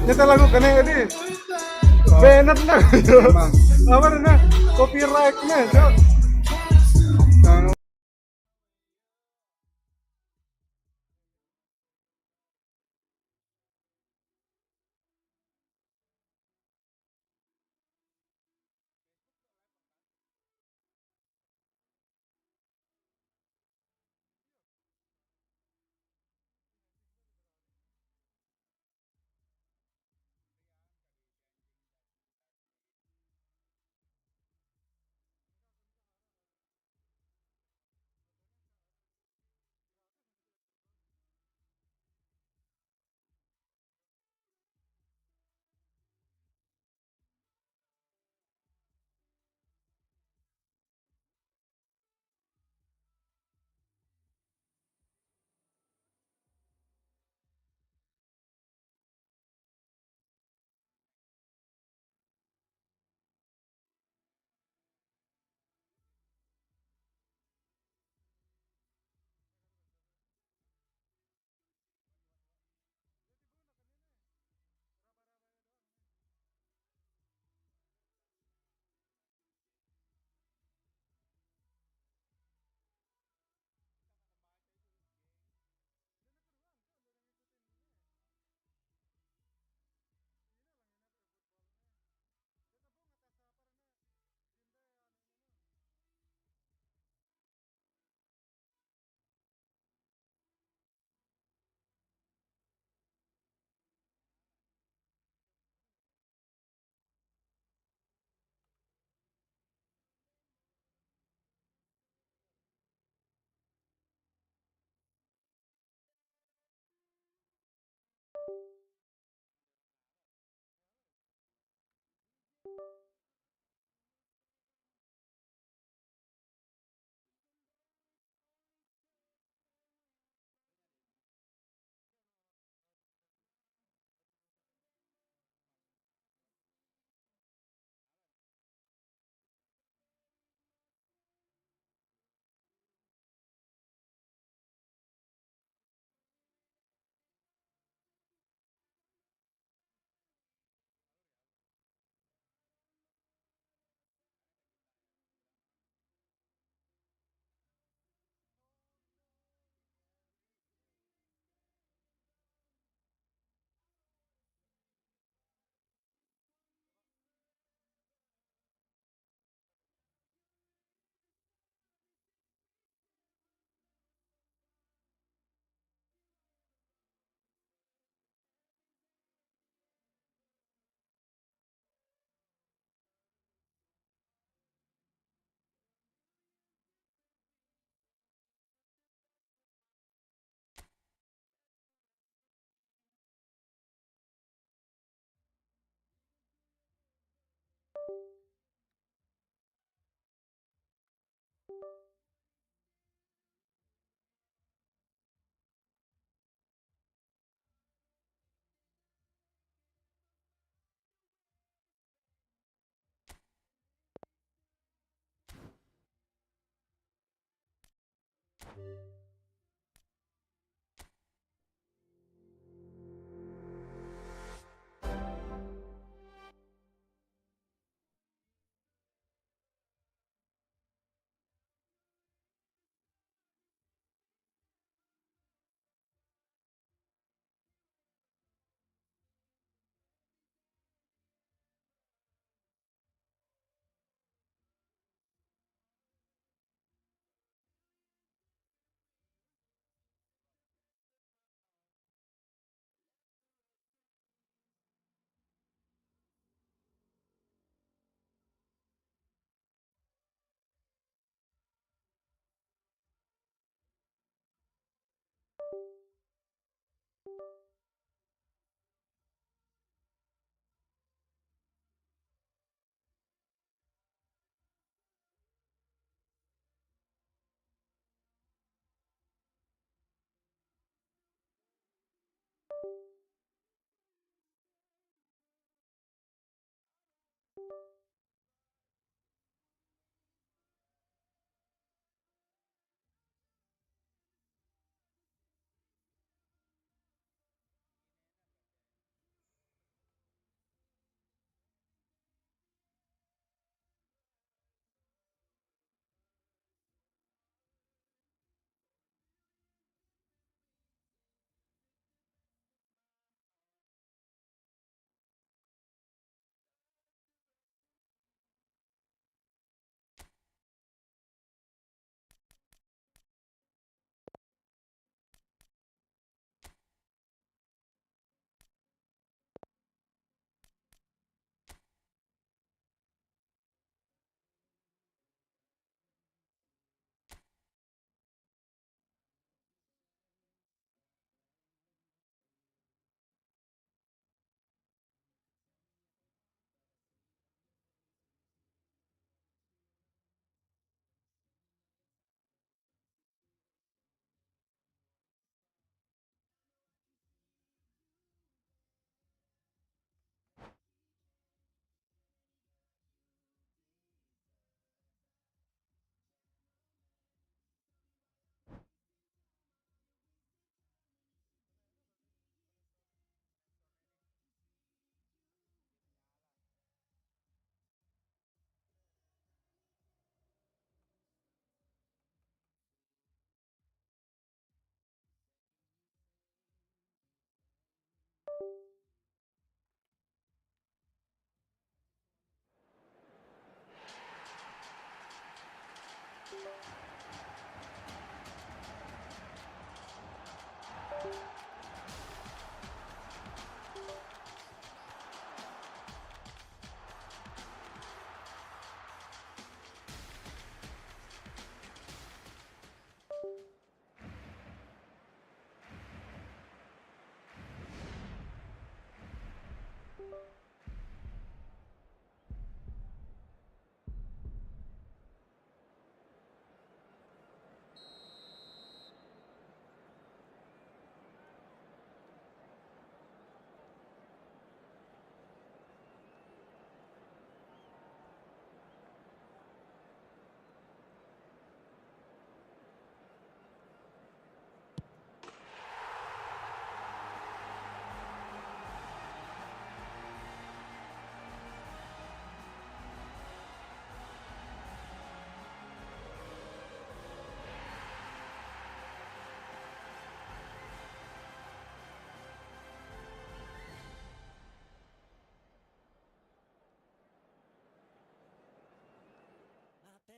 Nyata lagu kene ini benar nah gitu. Apa nah copyright-nya, Cok. Nah,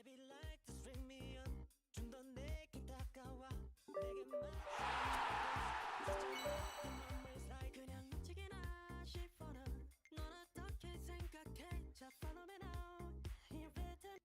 Baby like this bring me on 좀 더 내게 다가와 내게 그냥 놓치기나 싶어 넌 어떻게 생각해 자 follow me now You better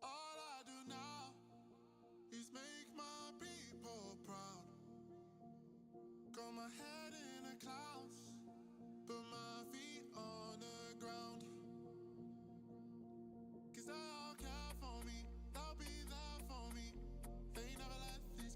All I do now is make my people proud. Got my head in the clouds, put my feet on the ground. 'Cause they all care for me, they'll be there for me. They never let this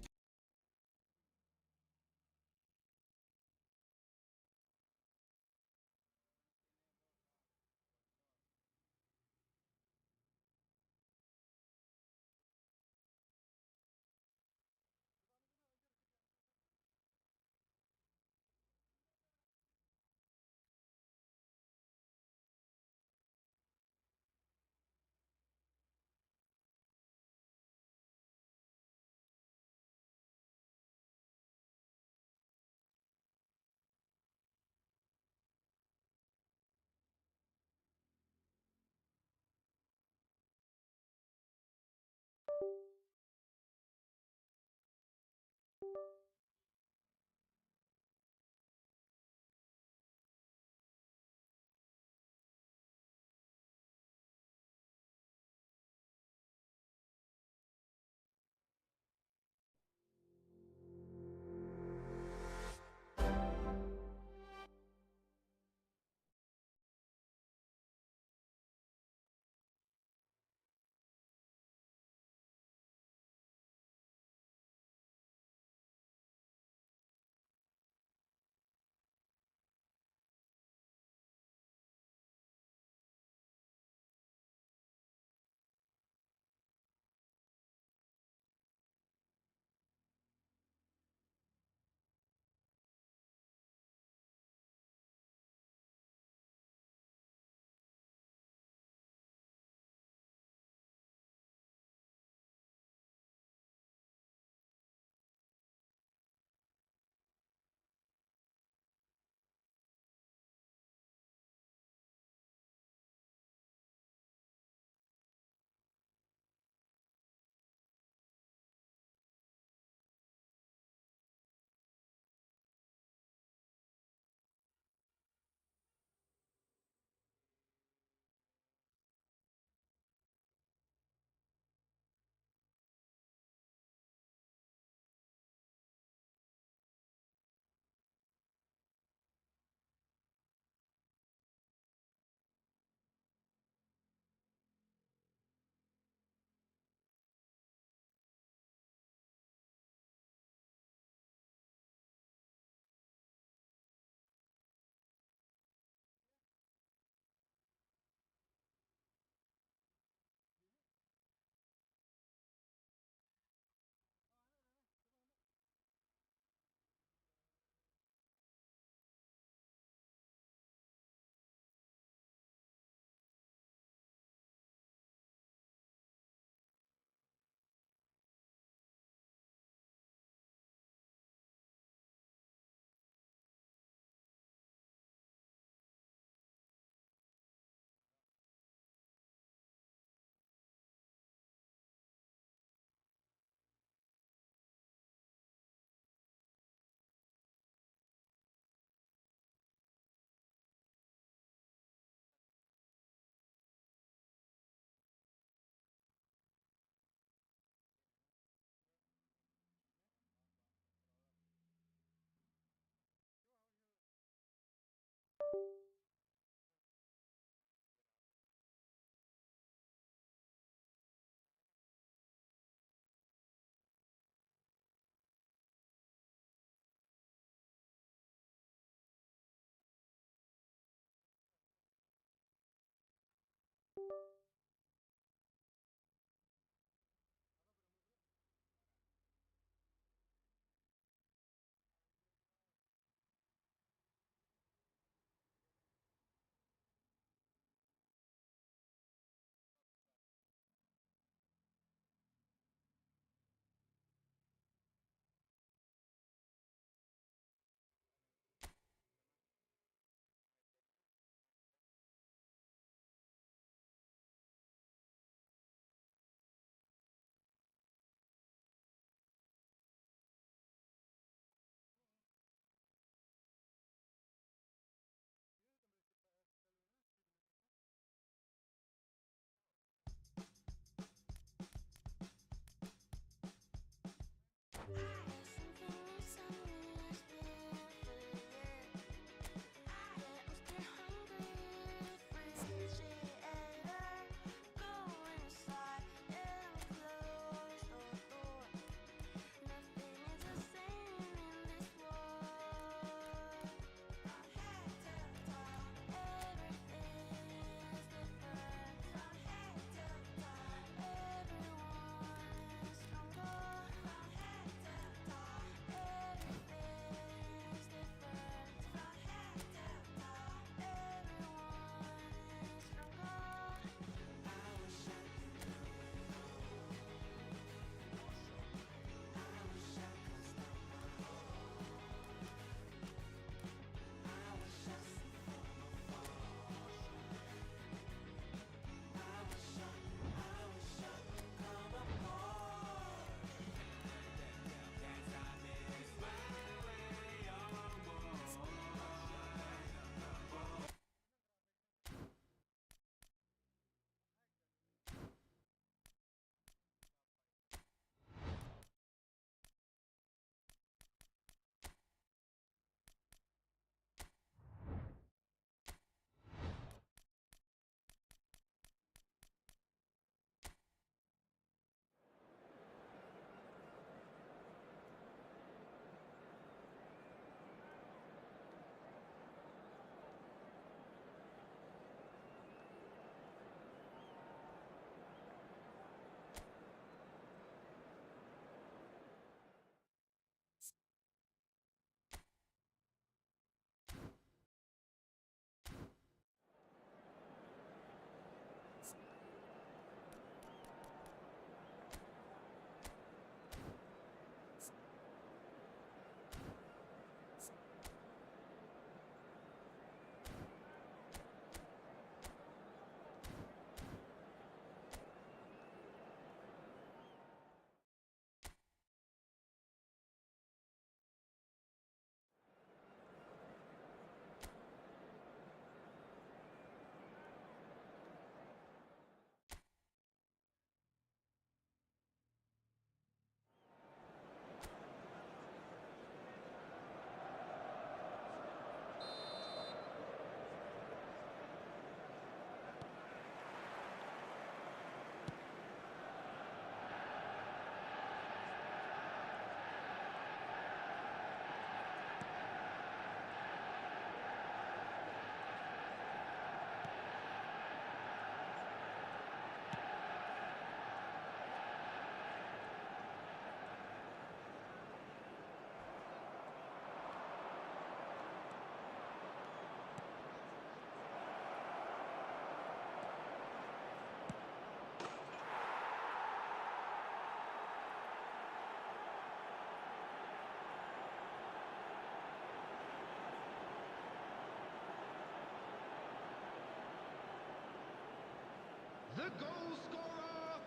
The goal scorer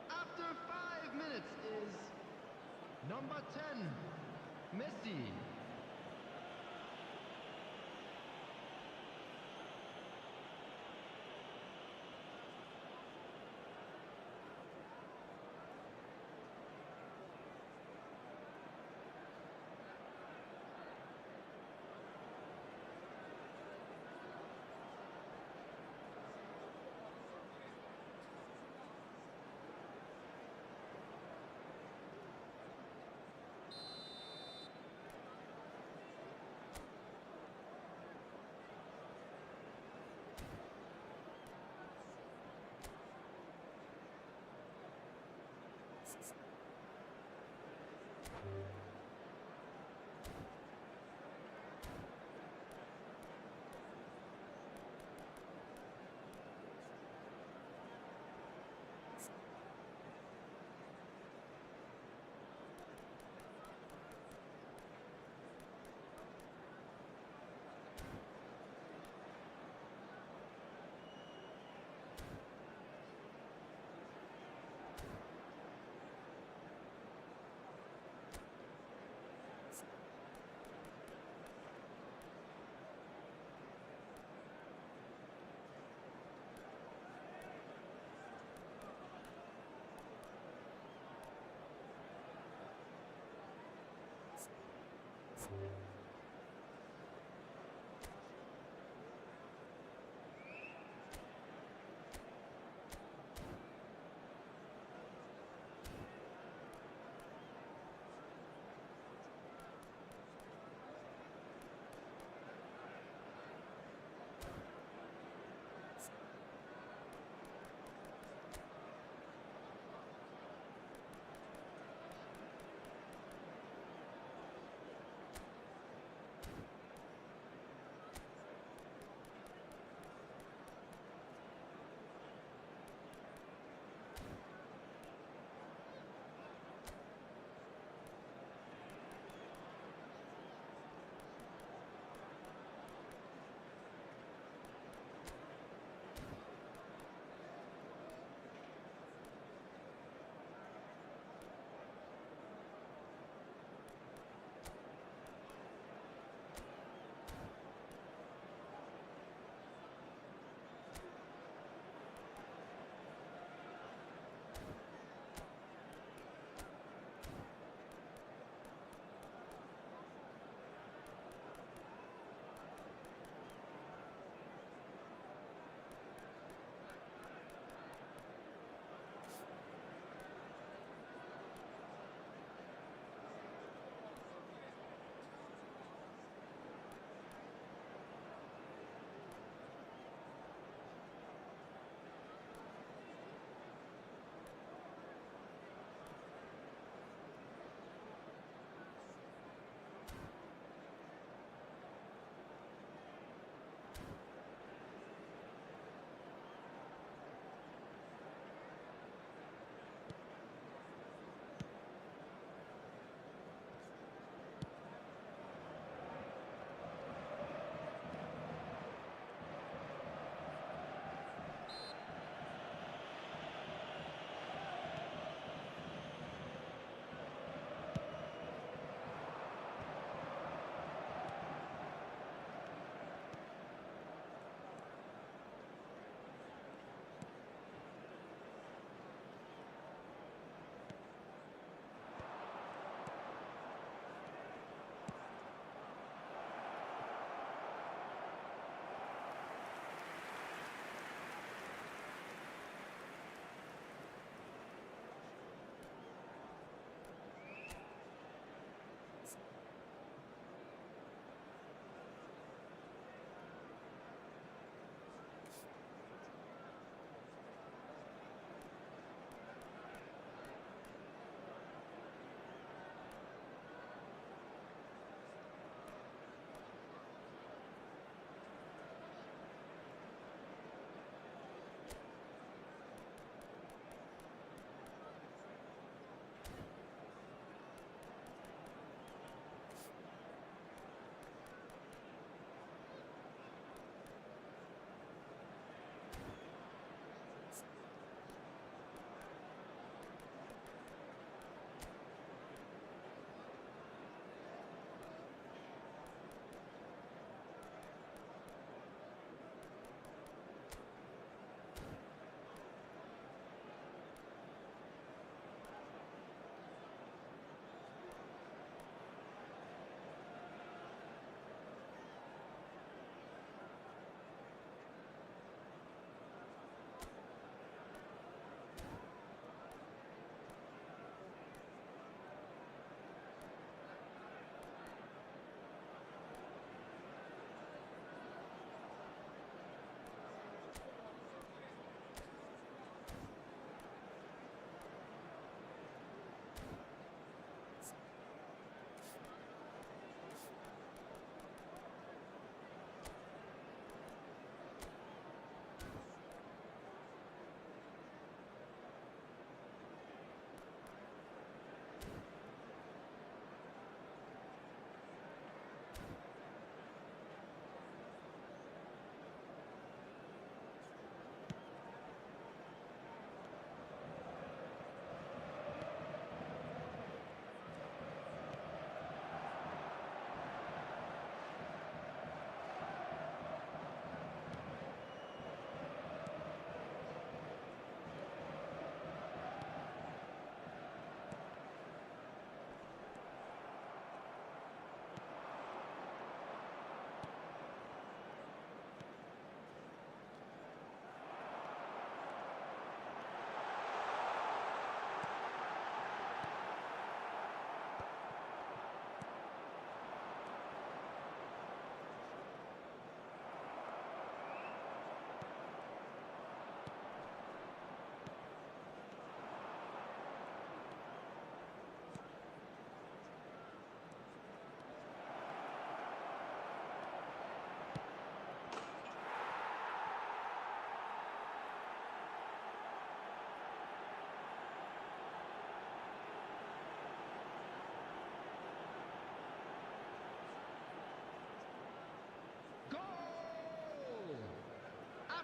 after 5 minutes is number 10, Messi.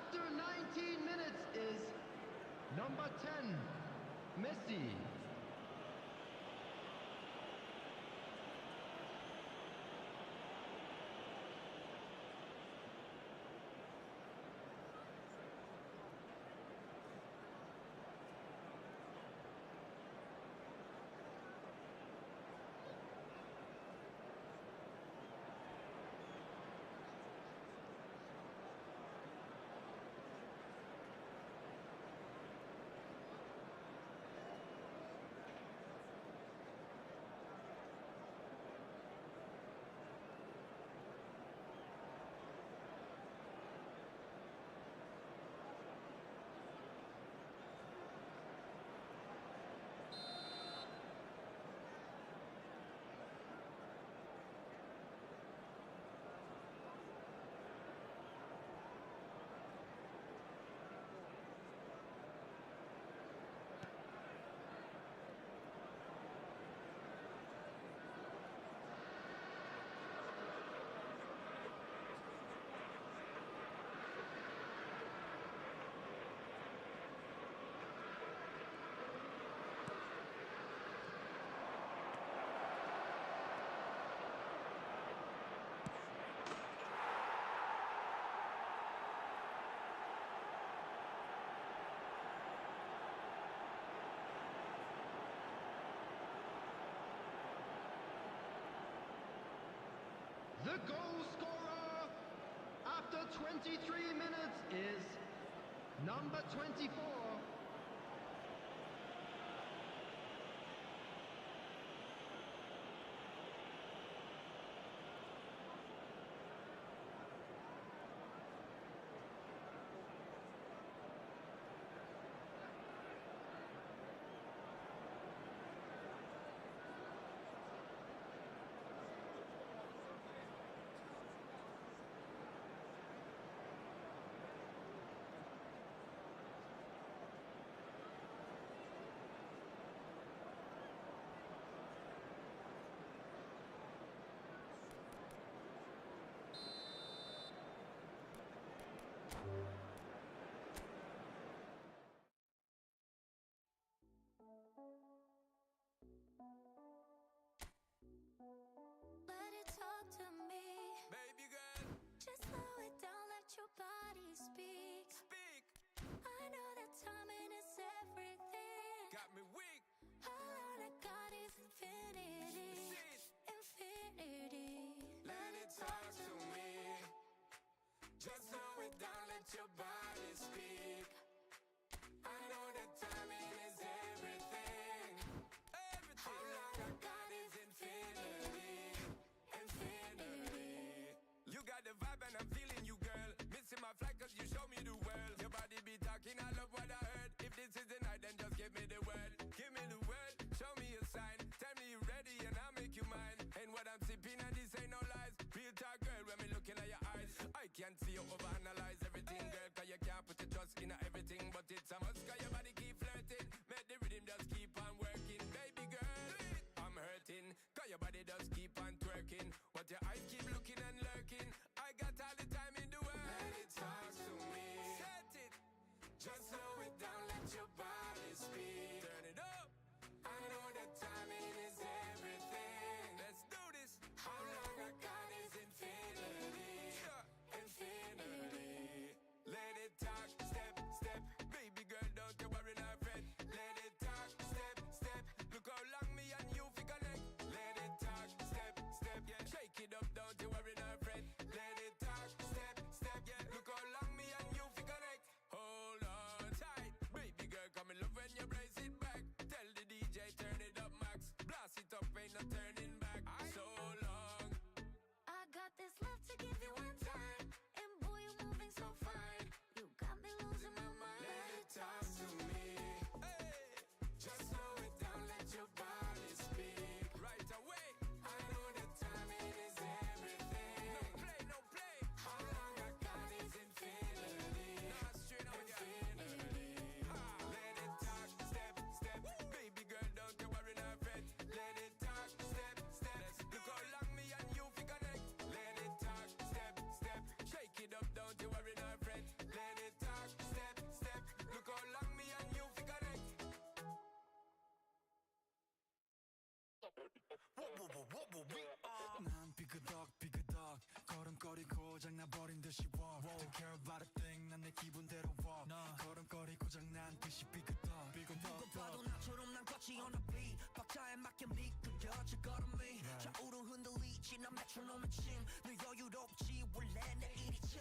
after 19 minutes is number 10, Messi. The goal scorer after 23 minutes is number 24, 걸음걸이 고장나버린 듯이 walk Don't care about a thing 난 내 기분대로 walk 걸음걸이 고장난 듯이 삐끗덕 누가 봐도 나처럼 난 걷지 on a beat 박자에 맞게 미끄러져 걸음이 좌우로 흔들리지 난 메트로놈의 침늘 여유롭지 원래 내 일이죠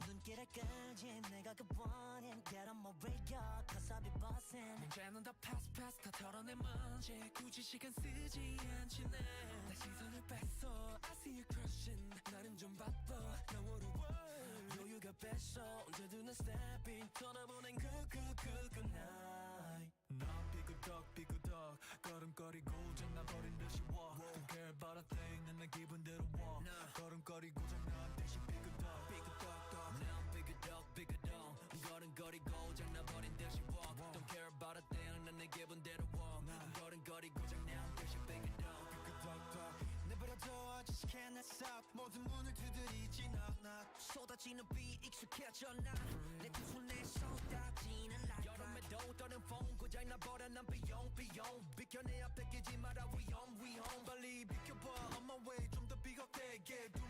눈길에까지 내가 그번엔 Get on my radar cause I'll be bossing 문제는 다 pass pass 다 털어내 먼지 굳이 시간 쓰지 않지 내 시선을 뺐어 I see you crushing 나는 좀 바빠 너무 어려워 여유가 뺐어 언제든 난 stepping 떠나보낸 good night 넌 삐그덕 걸음걸이 고장나버린 듯이 walk Don't care about a thing 난 내 기분대로 walk 걸음걸이 고장난 듯이 삐그덕 난 삐그덕 걸음걸이 고장나버린 듯이 walk Don't care about a thing 난 내 기분대로 walk 걸음걸이 고장난 듯이 삐그덕 내버려둬 just can't stop 모든 문을 두드리지 knock 쏟아지는 비 익숙해져 난내 두 손에 쏟아지는 light 여름에도 떠는 폰 고장나버려 난 비용 비켜 내 앞에 끼지 마라 위험 빨리 비켜봐 on my way 좀 더 비겁되게 Do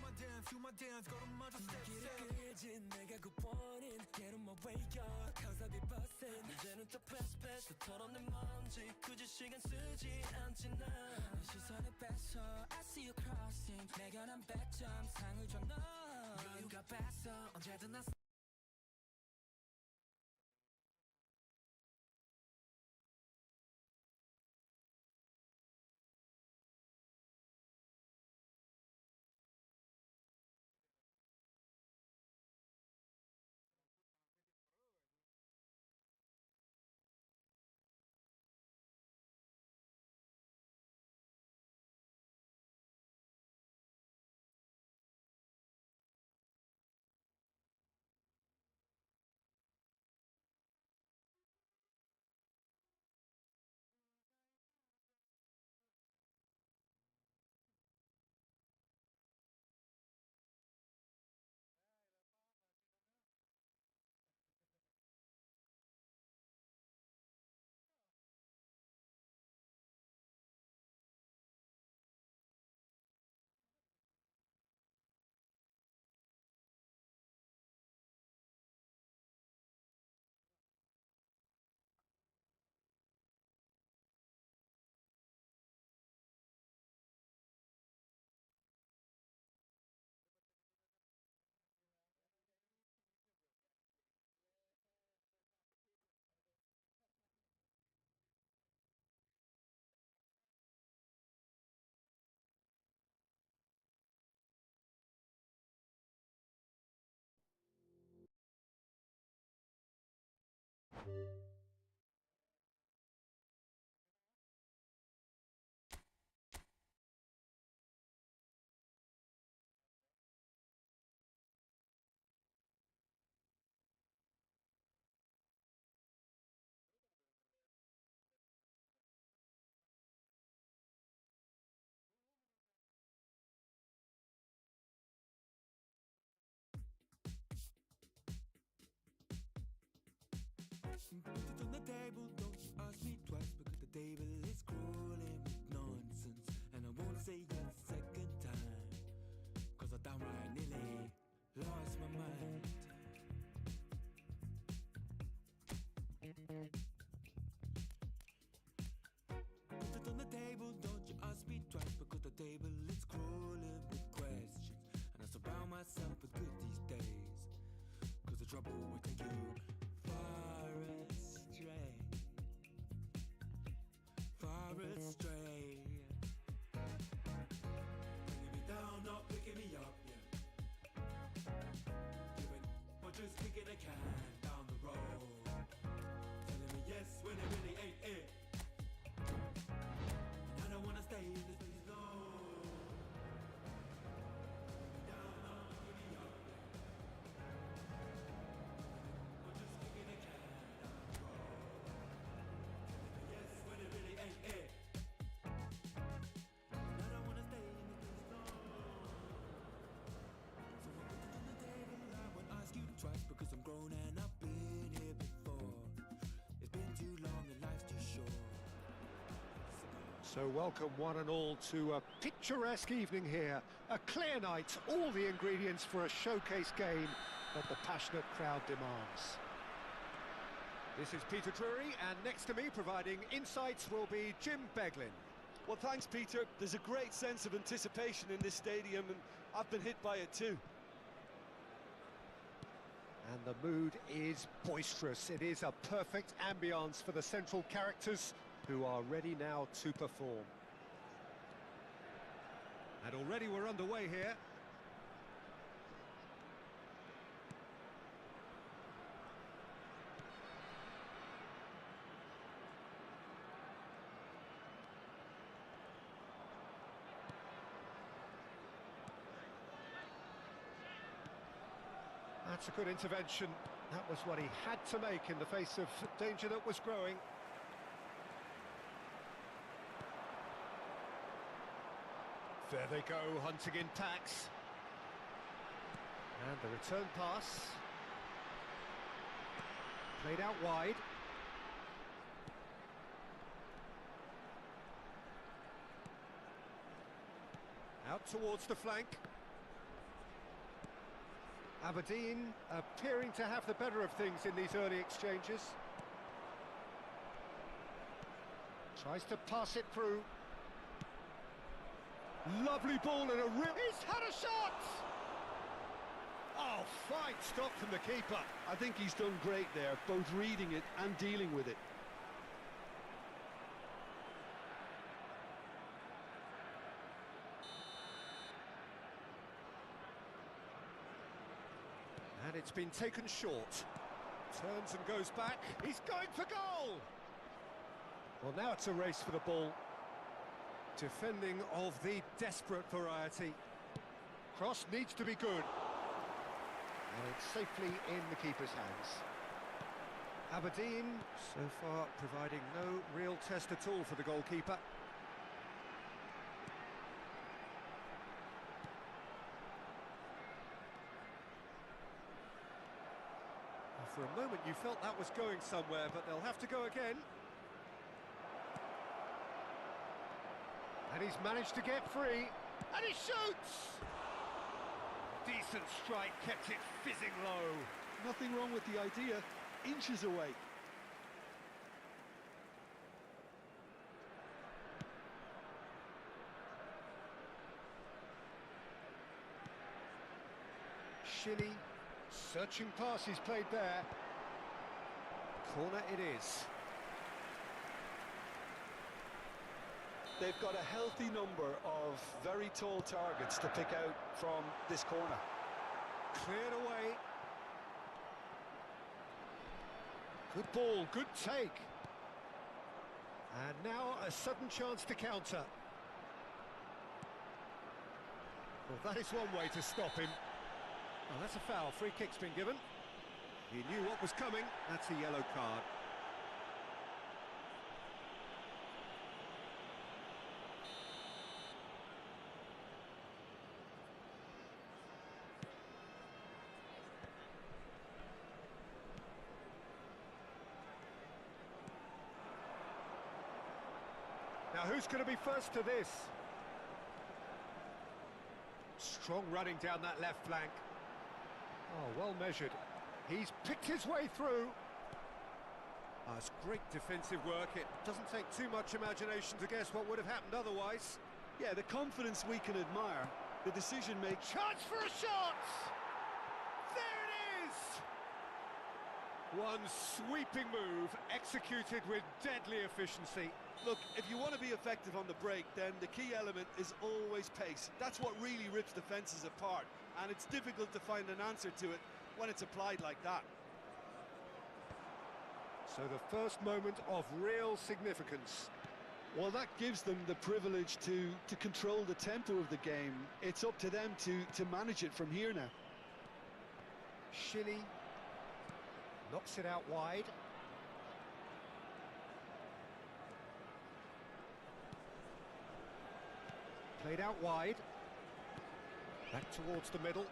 my dance 걸음마저 step 길을 끄지 내가 굿보인 Get on my way up cause I'll be bustin' 이제는 또 패스 또 털어낸 먼지 굳이 시간 쓰지 않지 난 시선을 뺐어 I see you crossing 내가 난 100점 상을 줘 넌 여유가 뺐어 언제든 난 Put it on the table, don't you ask me twice because the table is crawling with nonsense and I won't say yes second time cause I downright nearly lost my mind. Put it on the table, don't you ask me twice because the table is crawling with questions and I surround myself with good these days cause the trouble will take you far astray, far astray. Bringing me down, not picking me up, yeah. Giving or just kicking a can down the road. Telling me yes when it really ain't it. And I don't wanna stay in this place, no. Bringing me down, not picking me up, yeah. Or just kicking a can down the road. Telling me yes when it really ain't it. And I don't wanna stay in this place, no. So I put it on the table, I won't ask you twice because I'm grown and I've been here before. It's been too long and life's too short. So welcome one and all to a picturesque evening here. A clear night, all the ingredients for a showcase game that the passionate crowd demands. This is Peter Drury, and next to me providing insights will be Jim Beglin. Well, thanks, Peter. There's a great sense of anticipation in this stadium, and I've been hit by it too. And the mood is boisterous. It is a perfect ambience for the central characters who are ready now to perform. And already we're underway here. That's a good intervention. That was what he had to make in the face of danger that was growing. There they go, hunting in packs. And the return pass. Played out wide. Out towards the flank. Aberdeen appearing to have the better of things in these early exchanges. Tries to pass it through. Lovely ball and a rip. He's had a shot! Oh, fine stop from the keeper. I think he's done great there, both reading it and dealing with it. And it's been taken short. Turns and goes back. He's going for goal! Well, now it's a race for the ball. Defending of the desperate variety. Cross needs to be good. And it's safely in the keeper's hands. Aberdeen, so far, providing no real test at all for the goalkeeper. For a moment you felt that was going somewhere, but they'll have to go again. And he's managed to get free, and he shoots! Decent strike, kept it fizzing low. Nothing wrong with the idea, inches away. Shilly, searching pass he's played there. Corner it is. They've got a healthy number of very tall targets to pick out from this corner. Cleared away. Good ball, good take. And now a sudden chance to counter. Well, that is one way to stop him. Oh, that's a foul. Free kick's been given. He knew what was coming. That's a yellow card. Now, who's going to be first to this? Strong running down that left flank. Oh, well measured. He's picked his way through. Oh, it's great defensive work. It doesn't take too much imagination to guess what would have happened otherwise. Yeah, the confidence we can admire, the decision making. Chance for a shot! There it is! One sweeping move, executed with deadly efficiency. Look, if you want to be effective on the break, then the key element is always pace. That's what really rips defences apart, and it's difficult to find an answer to it when it's applied like that. So the first moment of real significance. Well, that gives them the privilege to control the tempo of the game. It's up to them to manage it from here now. Shilly knocks it out wide. Played out wide. Back towards the middle.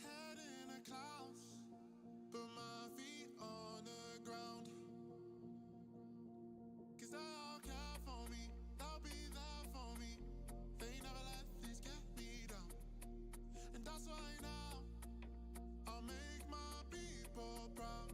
head in the clouds, put my feet on the ground. 'Cause they all care for me, they'll be there for me. They never let this get me down. And that's why now I'll make my people proud.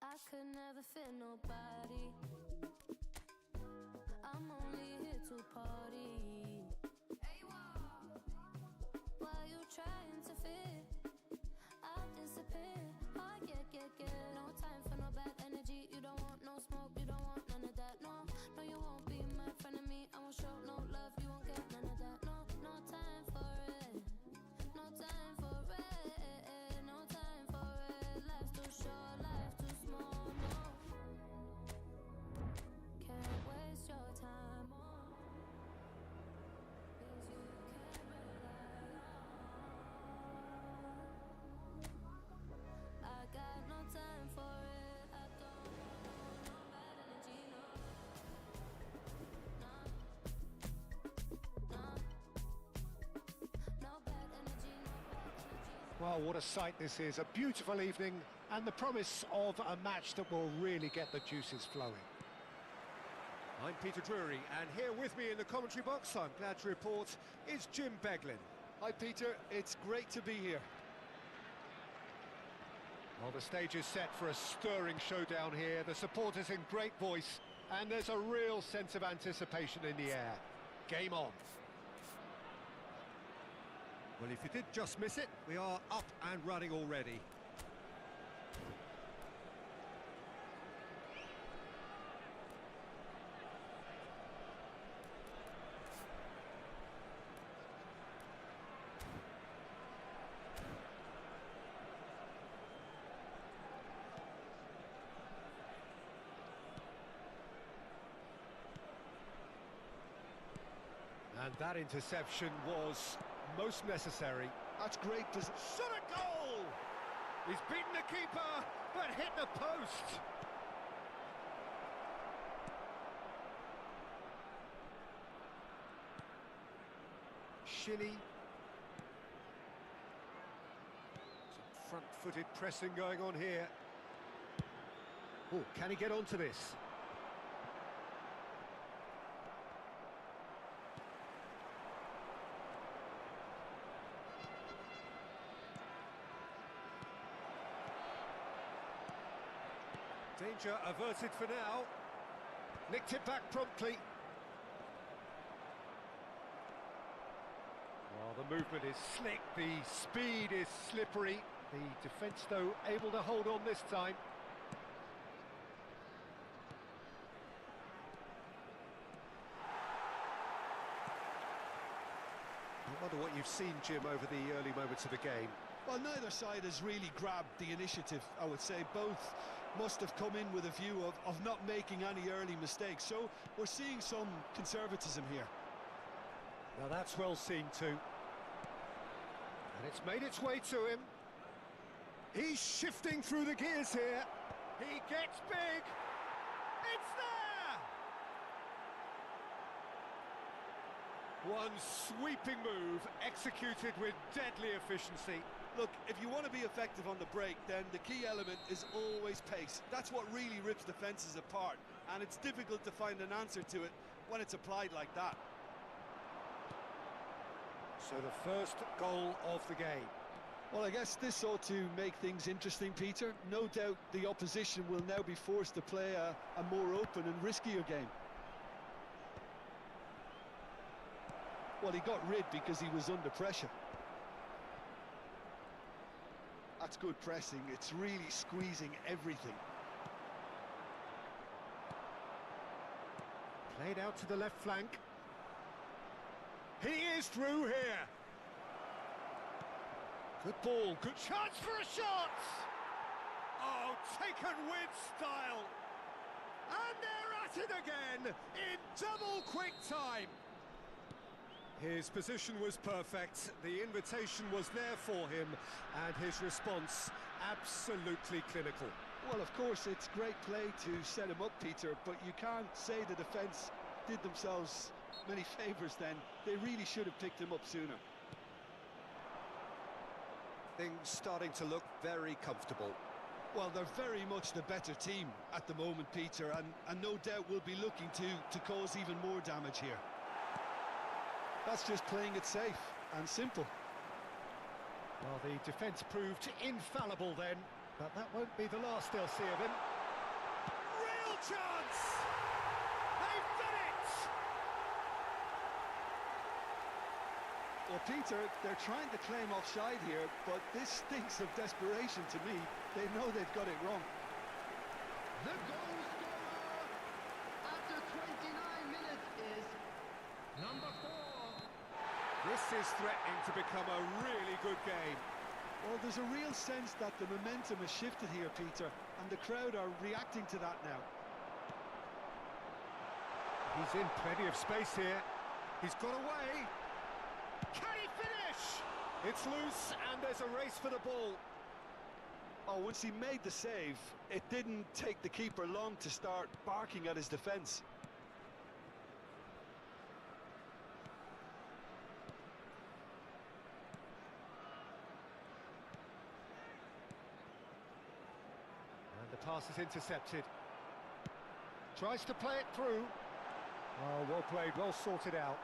I could never fit nobody. I'm only here to party. While you trying to fit, I'll disappear. Oh yeah. No time for no bad energy. You don't want no smoke, you don't want none of that. No, no, you won't be my friend of me. I won't show no love, you won't get none of that. No, no time for it. No time for it. No time for it. Life's too short, life too small. No, can't waste your time on. 'Cause you can't rely on. I got no time for it. I don't want no bad energy, no. No, no, no bad energy, no bad energy. Well, what a sight this is. A beautiful evening and the promise of a match that will really get the juices flowing. I'm Peter Drury, and here with me in the commentary box, I'm glad to report, is Jim Beglin. Hi Peter, it's great to be here. Well, the stage is set for a stirring showdown here. The supporters in great voice, and there's a real sense of anticipation in the air. Game on. Well, if you did just miss it, we are up and running already. And that interception was most necessary. That's great. Shot a goal! He's beaten the keeper, but hit the post. Shinny. Some front-footed pressing going on here. Oh, can he get onto this? Danger averted for now. Nicked it back promptly. Well, the movement is slick, the speed is slippery. The defence, though, able to hold on this time. I wonder what you've seen, Jim, over the early moments of the game. Well, neither side has really grabbed the initiative, I would say. Both must have come in with a view of not making any early mistakes. So we're seeing some conservatism here. Now that's well seen too. And it's made its way to him. He's shifting through the gears here. He gets big. It's there! One sweeping move executed with deadly efficiency. Look, if you want to be effective on the break, then the key element is always pace. That's what really rips defences apart, and it's difficult to find an answer to it when it's applied like that. So the first goal of the game. Well, I guess this ought to make things interesting, Peter. No doubt the opposition will now be forced to play a more open and riskier game. Well, he got rid because he was under pressure. That's good pressing. It's really squeezing everything. Played out to the left flank. He is through here. Good ball, good chance for a shot! Oh, taken with style! And they're at it again, in double quick time! His position was perfect, the invitation was there for him, and his response absolutely clinical. Well, of course, it's great play to set him up, Peter, but you can't say the defence did themselves many favours then. They really should have picked him up sooner. Things starting to look very comfortable. Well, they're very much the better team at the moment, Peter, and no doubt will be looking to cause even more damage here. That's just playing it safe and simple. Well, the defence proved infallible then, but that won't be the last they'll see of him. Real chance! They've done it! Well, Peter, they're trying to claim offside here, but this stinks of desperation to me. They know they've got it wrong. The goal scorer after 29 minutes is number 4. This is threatening to become a really good game. Well, there's a real sense that the momentum has shifted here, Peter, and the crowd are reacting to that now. He's in plenty of space here. He's got away. Can he finish? It's loose, and there's a race for the ball. Oh, once he made the save, it didn't take the keeper long to start barking at his defence. And the pass is intercepted. Tries to play it through. Oh, well played, well sorted out.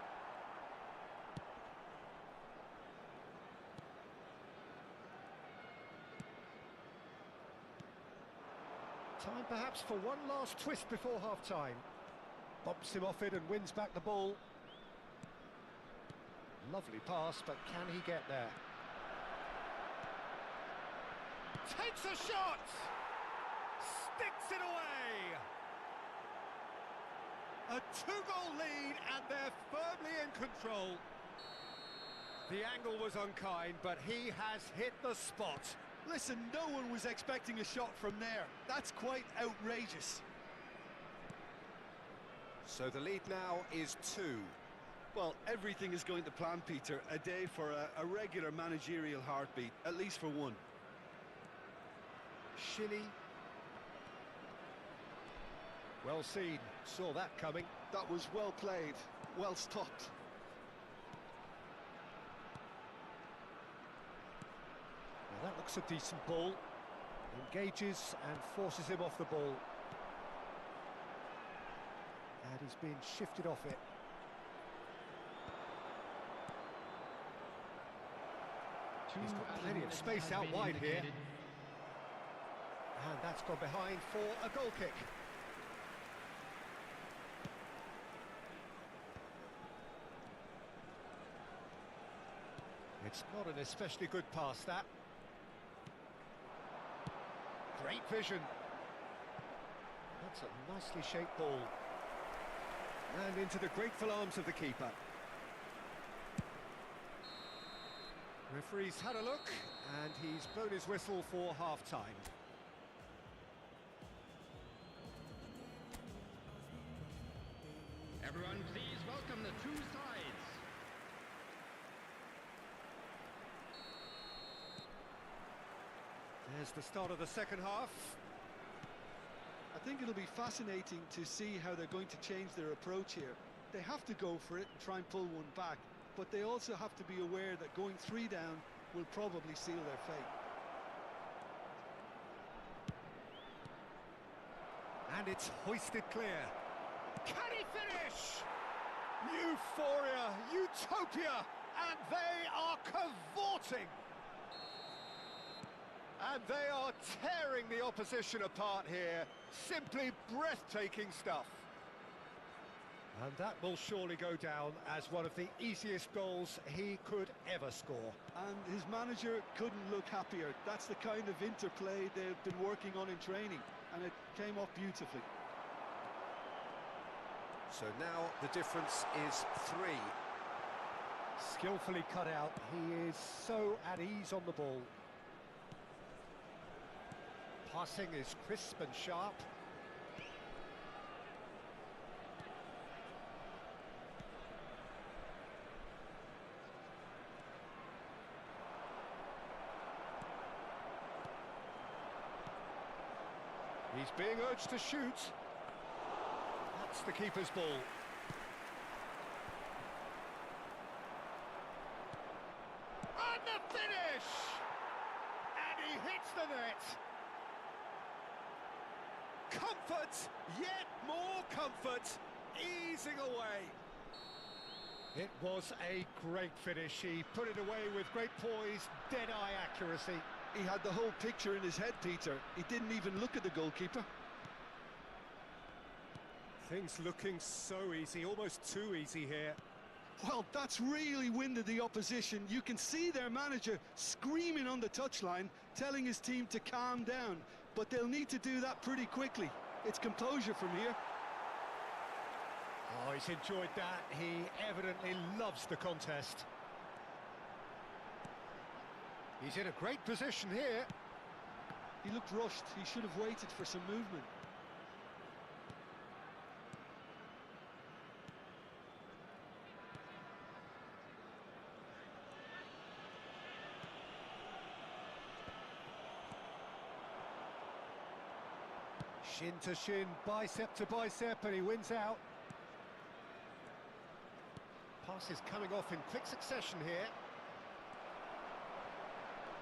Time perhaps for one last twist before half-time. Bumps him off it and wins back the ball. Lovely pass, but can he get there? Takes a shot! Sticks it away! A two-goal lead, and they're firmly in control. The angle was unkind, but he has hit the spot. Listen, no one was expecting a shot from there. That's quite outrageous. So the lead now is 2. Well, everything is going to plan, Peter. A day for a regular managerial heartbeat, at least for one. Shinny. Well seen, saw that coming. That was well played, well stopped. That looks a decent ball. Engages and forces him off the ball. And he's been shifted off it. He's got plenty of space out wide here. And that's gone behind for a goal kick. It's not an especially good pass, that. Great vision. That's a nicely shaped ball. And into the grateful arms of the keeper. Referee's had a look, and he's blown his whistle for half-time. Everyone, please welcome the two sides. There's the start of the second half. I think it'll be fascinating to see how they're going to change their approach here. They have to go for it and try and pull one back, but they also have to be aware that going 3 down will probably seal their fate. And it's hoisted clear. Can he finish? Euphoria, utopia, and they are cavorting. And they are tearing the opposition apart here. Simply breathtaking stuff. And that will surely go down as one of the easiest goals he could ever score. And his manager couldn't look happier. That's the kind of interplay they've been working on in training, and it came off beautifully. So now the difference is 3. Skillfully cut out. He is so at ease on the ball. Passing is crisp and sharp. He's being urged to shoot. That's the keeper's ball. And the finish! And he hits the net. Comfort, yet more comfort, easing away. It was a great finish. He put it away with great poise, dead-eye accuracy. He had the whole picture in his head, Peter. He didn't even look at the goalkeeper. Things looking so easy, almost too easy here. Well, that's really winded the opposition. You can see their manager screaming on the touchline, telling his team to calm down. But they'll need to do that pretty quickly. It's composure from here. Oh, he's enjoyed that. He evidently loves the contest. He's in a great position here. He looked rushed. He should have waited for some movement. Shin to shin, bicep to bicep, and he wins out. Pass is coming off in quick succession here.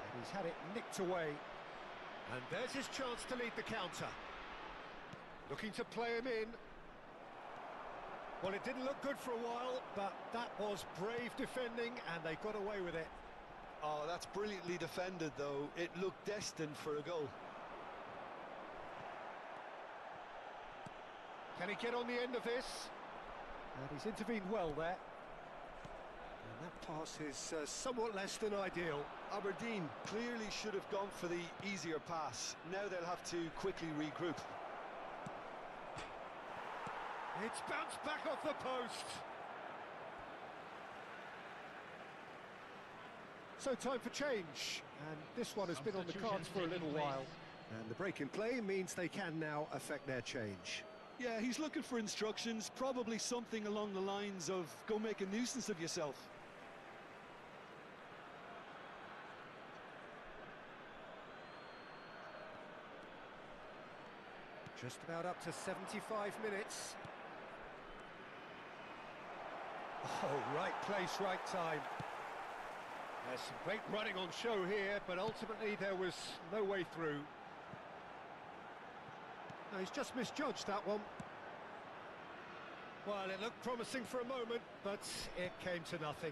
And he's had it nicked away. And there's his chance to lead the counter. Looking to play him in. Well, it didn't look good for a while, but that was brave defending, and they got away with it. Oh, that's brilliantly defended, though. It looked destined for a goal. Can he get on the end of this? And he's intervened well there. And that pass is somewhat less than ideal. Aberdeen clearly should have gone for the easier pass. Now they'll have to quickly regroup. It's bounced back off the post. So time for change. And this one has been on the cards for a little while. And the break in play means they can now affect their change. Yeah, he's looking for instructions, probably something along the lines of, go make a nuisance of yourself. Just about up to 75 minutes. Oh, right place, right time. There's some great running on show here, but ultimately there was no way through. No, he's just misjudged that one. Well, it looked promising for a moment, but it came to nothing.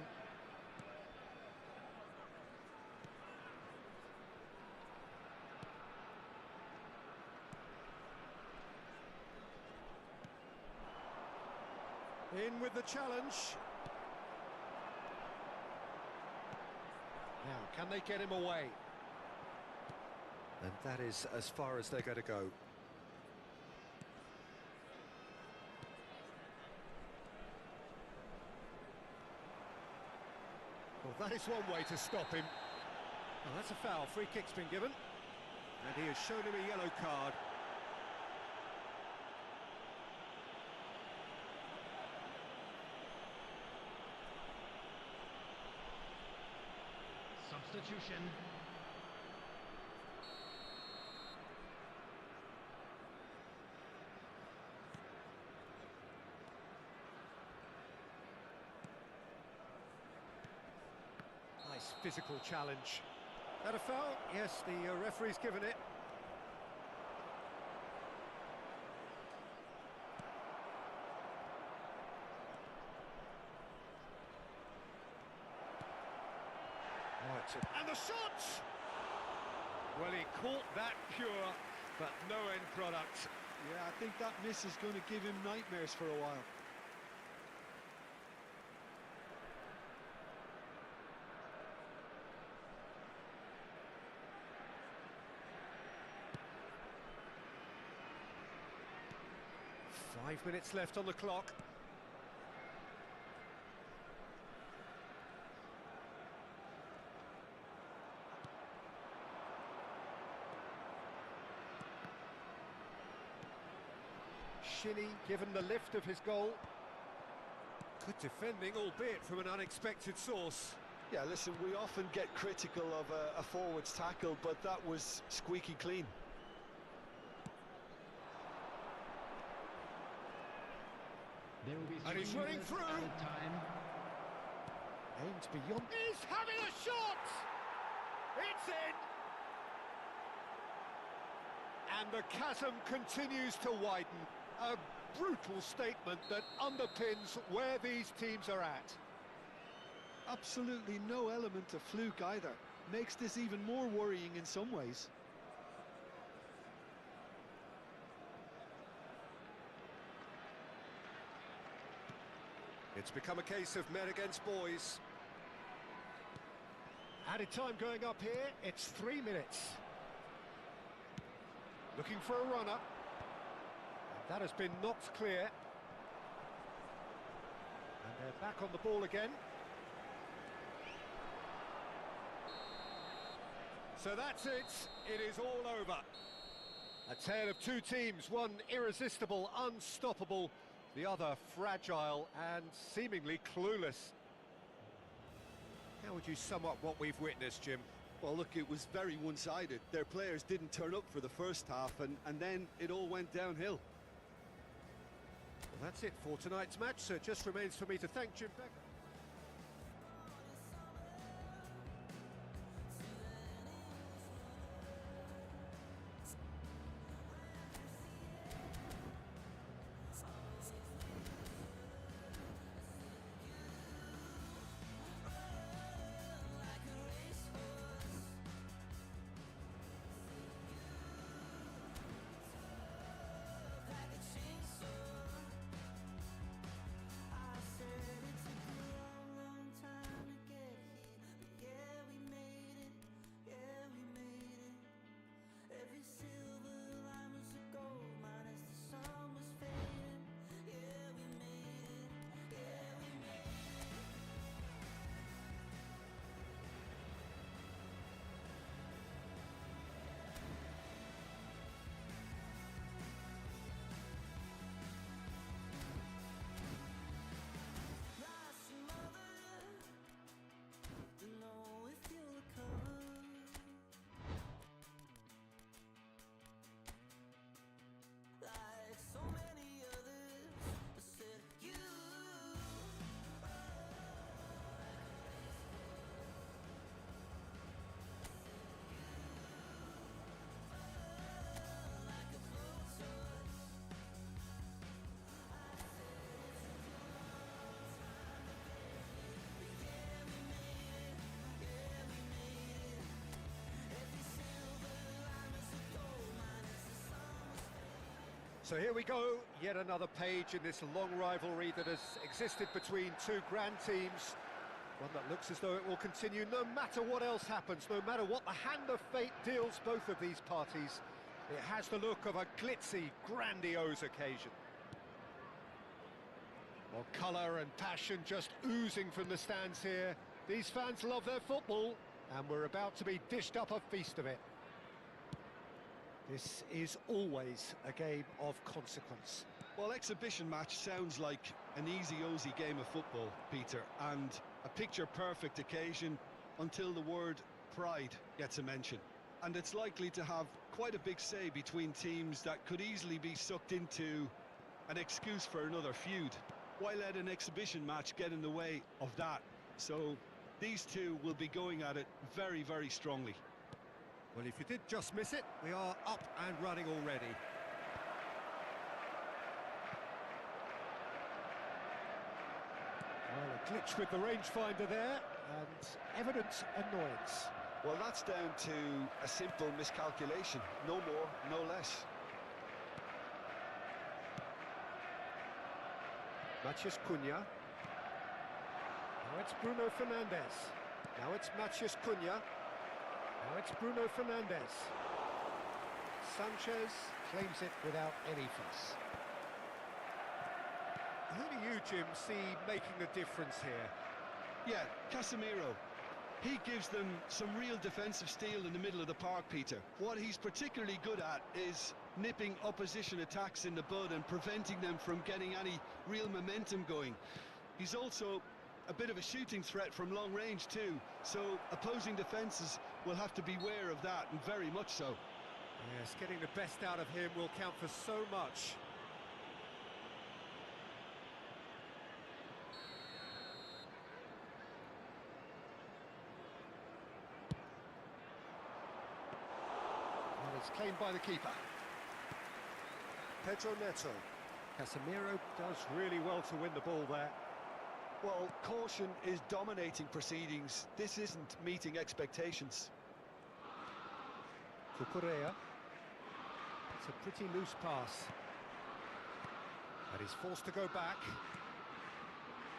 In with the challenge. Now, can they get him away? And that is as far as they're going to go. Well, that is one way to stop him. Well, that's a foul. Free kick's been given. And he has shown him a yellow card. Substitution. Nice physical challenge. That a foul? Yes, the referee's given it. Right, and the shot! Well, he caught that pure, but no end product. Yeah, I think that miss is going to give him nightmares for a while. Five minutes left on the clock. Shinnie given the lift of his goal. Good defending, albeit from an unexpected source. Yeah, listen, we often get critical of a forward's tackle, but that was squeaky clean. There will be And he's 3 running minutes through. added time. Aims beyond. He's having a shot! It's in! And the chasm continues to widen. A brutal statement that underpins where these teams are at. Absolutely no element of fluke either. Makes this even more worrying in some ways. It's become a case of men against boys. Added time going up here, it's 3 minutes. Looking for a runner. And that has been knocked clear. And they're back on the ball again. So that's it. It is all over. A tale of two teams, one irresistible, unstoppable, the other fragile and seemingly clueless. How would you sum up what we've witnessed, Jim? Well, look, it was very one-sided. Their players didn't turn up for the first half, and then it all went downhill. Well, that's it for tonight's match, so it just remains for me to thank Jim Becker. So here we go, yet another page in this long rivalry that has existed between two grand teams. One that looks as though it will continue no matter what else happens, no matter what the hand of fate deals both of these parties. It has the look of a glitzy, grandiose occasion. Well, colour and passion just oozing from the stands here. These fans love their football, and we're about to be dished up a feast of it. This is always a game of consequence. Well, exhibition match sounds like an easy-ozy game of football, Peter, and a picture-perfect occasion until the word pride gets a mention. And it's likely to have quite a big say between teams that could easily be sucked into an excuse for another feud. Why let an exhibition match get in the way of that? So these two will be going at it very, very strongly. Well, if you did just miss it, we are up and running already. Well, a glitch with the rangefinder there, and evident annoyance. Well, that's down to a simple miscalculation. No more, no less. Matheus Cunha. Now it's Bruno Fernandes. Now it's Matheus Cunha. Now it's Bruno Fernandes. Sanchez claims it without any fuss. Who do you, Jim, see making the difference here? Yeah, Casemiro. He gives them some real defensive steel in the middle of the park, Peter. What he's particularly good at is nipping opposition attacks in the bud and preventing them from getting any real momentum going. He's also a bit of a shooting threat from long range too, so opposing defences will have to beware of that, and very much so. Yes, getting the best out of him will count for so much. Well, it's claimed by the keeper. Pedro Neto. Casemiro does really well to win the ball there. Well, caution is dominating proceedings. This isn't meeting expectations. Cucurella. It's a pretty loose pass. But he's forced to go back.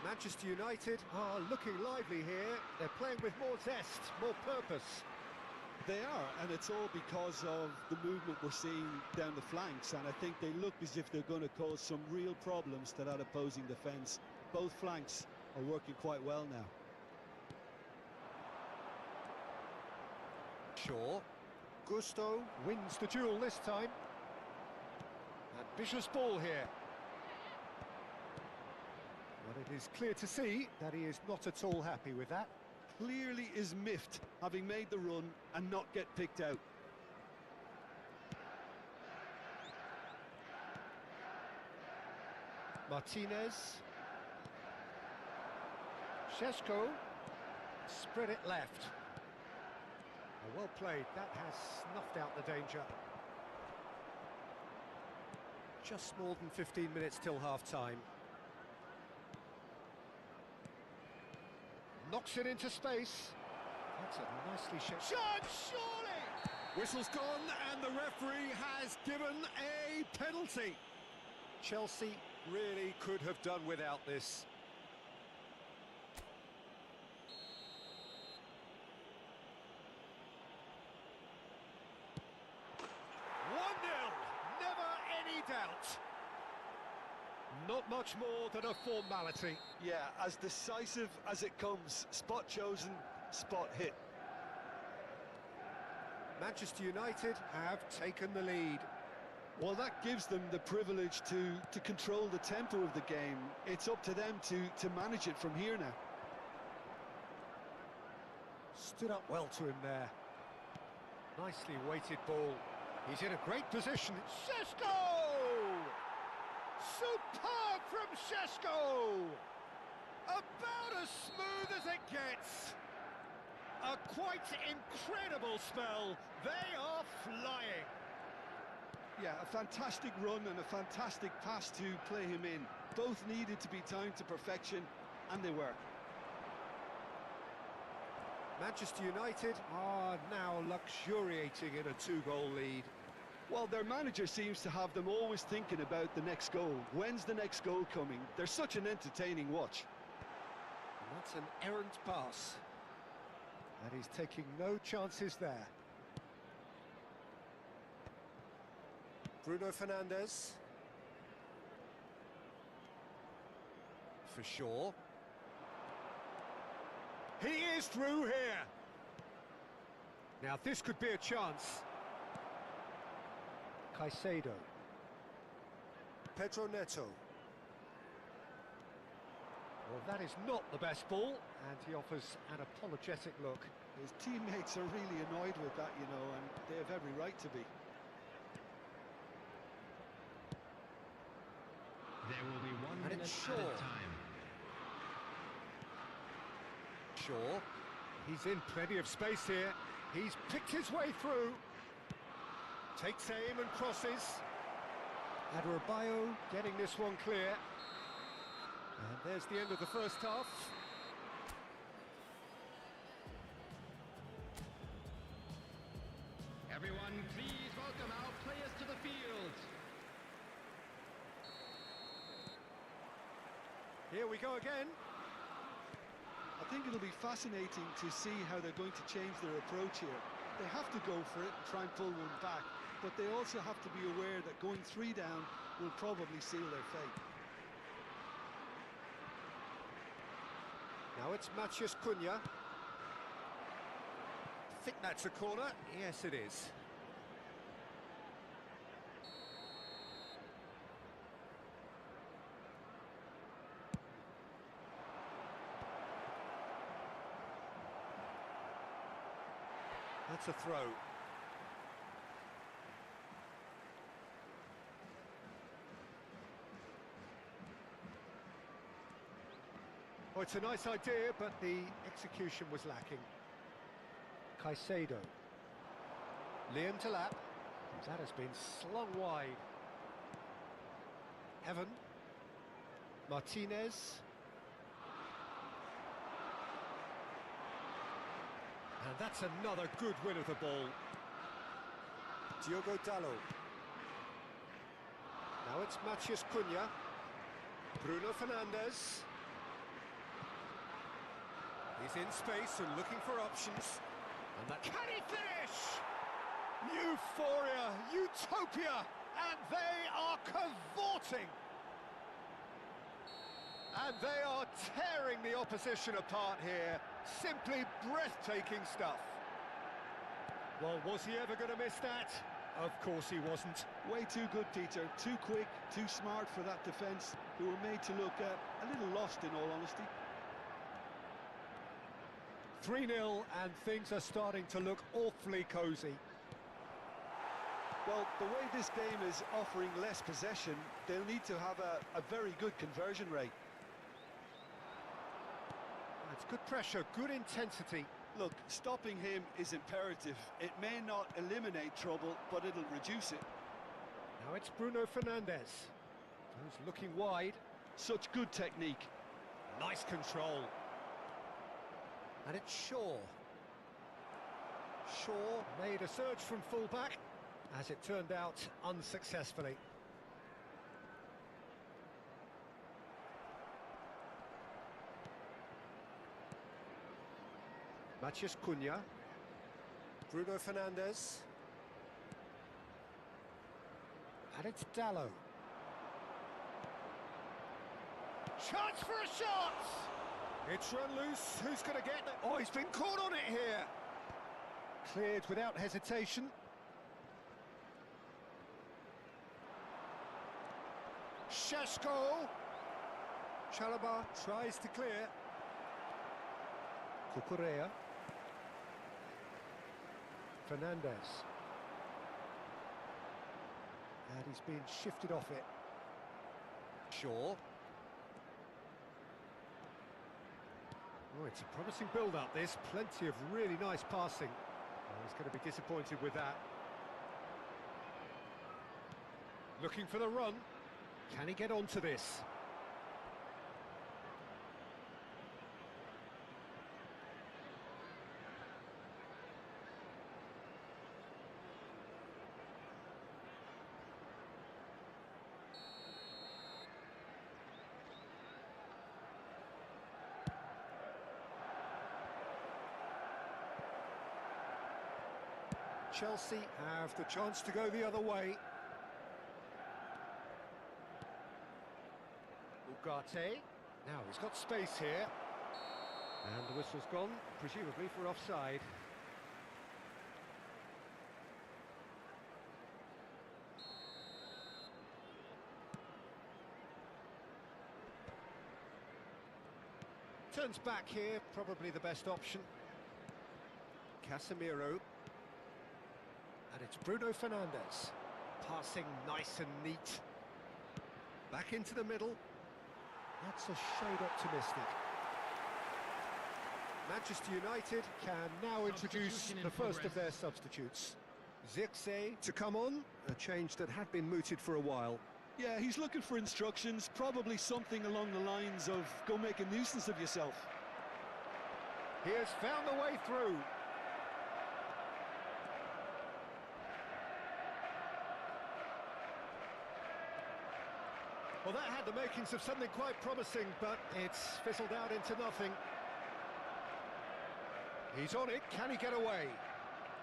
Manchester United are looking lively here. They're playing with more zest, more purpose. They are, and it's all because of the movement we're seeing down the flanks, and I think they look as if they're going to cause some real problems to that opposing defence. Both flanks are working quite well now. Shaw. Gusto wins the duel this time. Ambitious ball here. But it is clear to see that he is not at all happy with that. Clearly is miffed, having made the run and not get picked out. Martinez. Šeško. Spread it left. Well played, that has snuffed out the danger. Just more than 15 minutes till half-time. Knocks it into space. That's a nicely shot, surely! Whistle's gone and the referee has given a penalty. Chelsea really could have done without this. Doubt. Not much more than a formality. Yeah, as decisive as it comes. Spot chosen, spot hit. Manchester United have taken the lead. Well, that gives them the privilege to control the tempo of the game. It's up to them to manage it from here now. Stood up well to him there. Nicely weighted ball. He's in a great position. Šeško! Superb from Šeško! About as smooth as it gets. A quite incredible spell. They are flying. Yeah, a fantastic run and a fantastic pass to play him in. Both needed to be timed to perfection, and they were. Manchester United are now luxuriating in a 2-goal lead. Well, their manager seems to have them always thinking about the next goal. When's the next goal coming? They're such an entertaining watch. And that's an errant pass. And he's taking no chances there. Bruno Fernandes. For sure. He is through here. Now this could be a chance. Caicedo. Pedro Neto. Well, that is not the best ball, and he offers an apologetic look. His teammates are really annoyed with that, you know, and they have every right to be. There will be 1 And minute it's added Shaw. time. Shaw. He's in plenty of space here. He's picked his way through. Takes aim and crosses. Adebayo getting this one clear. And there's the end of the first half. Everyone, please welcome our players to the field. Here we go again. I think it'll be fascinating to see how they're going to change their approach here. They have to go for it and try and pull one back, but they also have to be aware that going 3 down will probably seal their fate. Now it's Matheus Cunha. Think that's a corner. Yes, it is. That's a throw. Oh, it's a nice idea, but the execution was lacking. Caicedo. Liam Delap. That has been slung wide. Evan. Martinez. And that's another good win of the ball. Diogo Dalot. Now it's Matheus Cunha. Bruno Fernandes. He's in space and looking for options. And that... Can he finish? Euphoria, utopia, and they are cavorting. And they are tearing the opposition apart here. Simply breathtaking stuff. Well, was he ever going to miss that? Of course he wasn't. Way too good, Peter. Too quick, too smart for that defence, who were made to look a little lost, in all honesty. 3-0, and things are starting to look awfully cosy. Well, the way this game is offering less possession, they'll need to have a very good conversion rate. It's good pressure, good intensity. Look, stopping him is imperative. It may not eliminate trouble, but it'll reduce it. Now it's Bruno Fernandes, who's looking wide. Such good technique. Nice control. And it's Shaw. Shaw made a surge from fullback, as it turned out unsuccessfully. Matheus Cunha. Bruno Fernandes. And it's Dalot. Chance for a shot! It's run loose. Who's going to get it? Oh, he's been caught on it here. Cleared without hesitation. Sheshko. Chalobah tries to clear. Cucurella. Fernandes. And he's been shifted off it. Shaw. Oh, it's a promising build-up, this. Plenty of really nice passing. Oh, he's going to be disappointed with that. Looking for the run. Can he get onto this? Chelsea have the chance to go the other way. Ugarte. Now he's got space here. And the whistle's gone, presumably for offside. Turns back here, probably the best option. Casemiro. And it's Bruno Fernandes. Passing nice and neat. Back into the middle. That's a shade optimistic. Manchester United can now introduce the first of their substitutes. Zirkzee to come on, a change that had been mooted for a while. Yeah, he's looking for instructions, probably something along the lines of go make a nuisance of yourself. He has found the way through. Well, that had the makings of something quite promising, but it's fizzled out into nothing. He's on it, can he get away?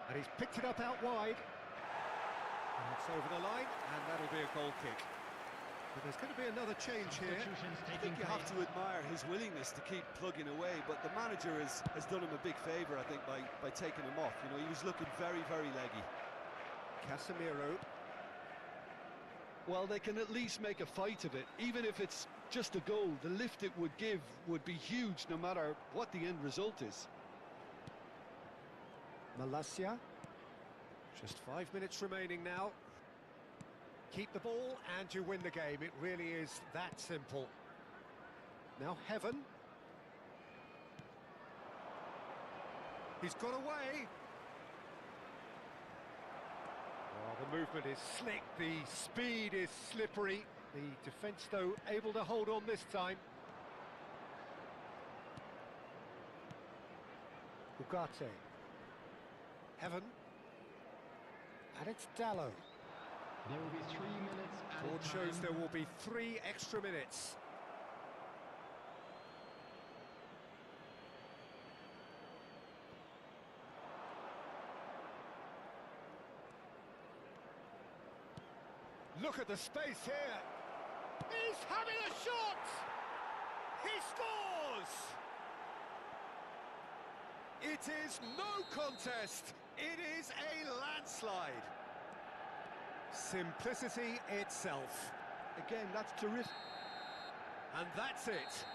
And he's picked it up out wide. And it's over the line, and that'll be a goal kick. But there's going to be another change here. I think you have to admire his willingness to keep plugging away, but the manager has done him a big favour, I think, by taking him off. You know, he was looking very, very leggy. Casemiro. Well, they can at least make a fight of it. Even if it's just a goal, the lift it would give would be huge, no matter what the end result is. Malacia. Just 5 minutes remaining now. Keep the ball and you win the game. It really is that simple. Now Heaven. He's got away. Oh, the movement is slick, the speed is slippery. The defence, though, able to hold on this time. Ugarte. Heaven. And it's Dallo. There will be 3 minutes added Board time. shows there will be 3 extra minutes. Look at the space here. He's having a shot. He scores. It is no contest. It is a landslide. Simplicity itself. Again, that's terrific. And that's it.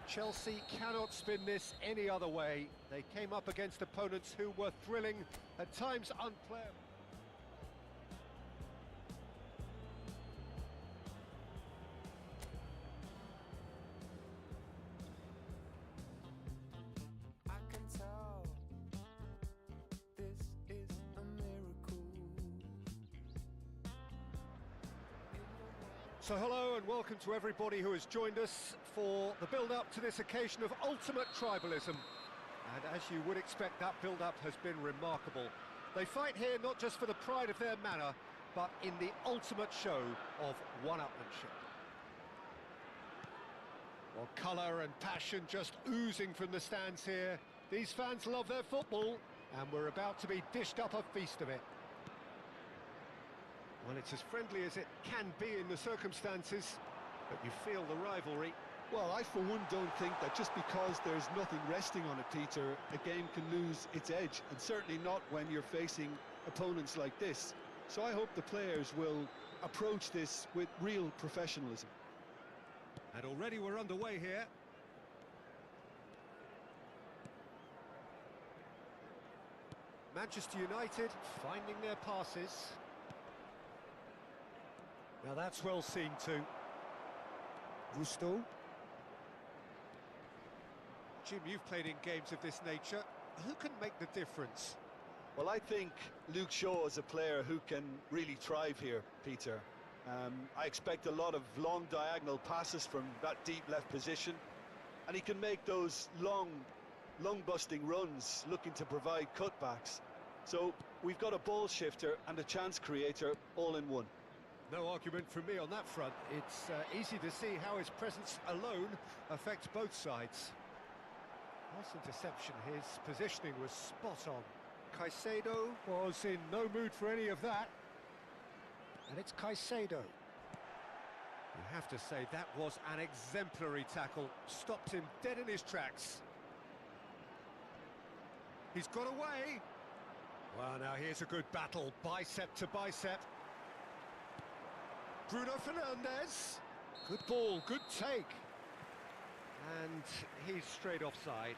Chelsea cannot spin this any other way. They came up against opponents who were thrilling, at times unplayable. I can tell this is a miracle. So hello and welcome to everybody who has joined us for the build-up to this occasion of ultimate tribalism. And as you would expect, that build-up has been remarkable. They fight here not just for the pride of their manor, but in the ultimate show of one-upmanship. Well, colour and passion just oozing from the stands here. These fans love their football, and we're about to be dished up a feast of it. Well, it's as friendly as it can be in the circumstances, but you feel the rivalry. Well, I for one don't think that just because there's nothing resting on it, Peter, a game can lose its edge, and certainly not when you're facing opponents like this. So I hope the players will approach this with real professionalism. And already we're underway here. Manchester United finding their passes. Now that's well seen too. Gusto. Jim, you've played in games of this nature. Who can make the difference? Well, I think Luke Shaw is a player who can really thrive here, Peter. I expect a lot of long diagonal passes from that deep left position, and he can make those long busting runs looking to provide cutbacks. So we've got a ball shifter and a chance creator all in one. No argument from me on that front. It's easy to see how his presence alone affects both sides. Nice interception, his positioning was spot on. Caicedo was in no mood for any of that. And it's Caicedo. You have to say that was an exemplary tackle. Stopped him dead in his tracks. He's got away. Well, now here's a good battle, bicep to bicep. Bruno Fernandes. Good ball, good take. And he's straight offside.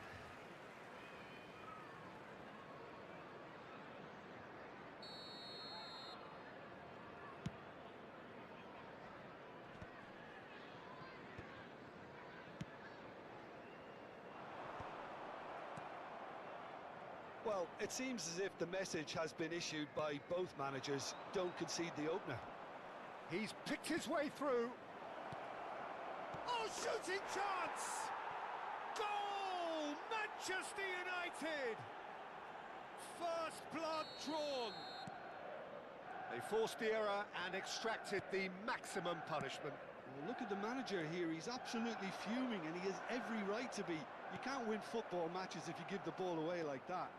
Well, it seems as if the message has been issued by both managers: don't concede the opener. He's picked his way through. Oh, shooting chance! Goal! Manchester United! First blood drawn. They forced the error and extracted the maximum punishment. Well, look at the manager here. He's absolutely fuming, and he has every right to be. You can't win football matches if you give the ball away like that.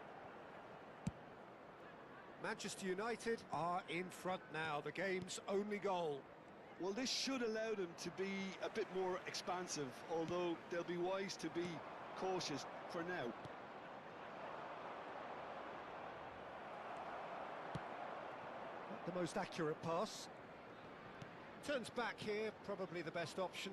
Manchester United are in front now, the game's only goal. Well, this should allow them to be a bit more expansive, although they'll be wise to be cautious for now. Not the most accurate pass. Turns back here, probably the best option.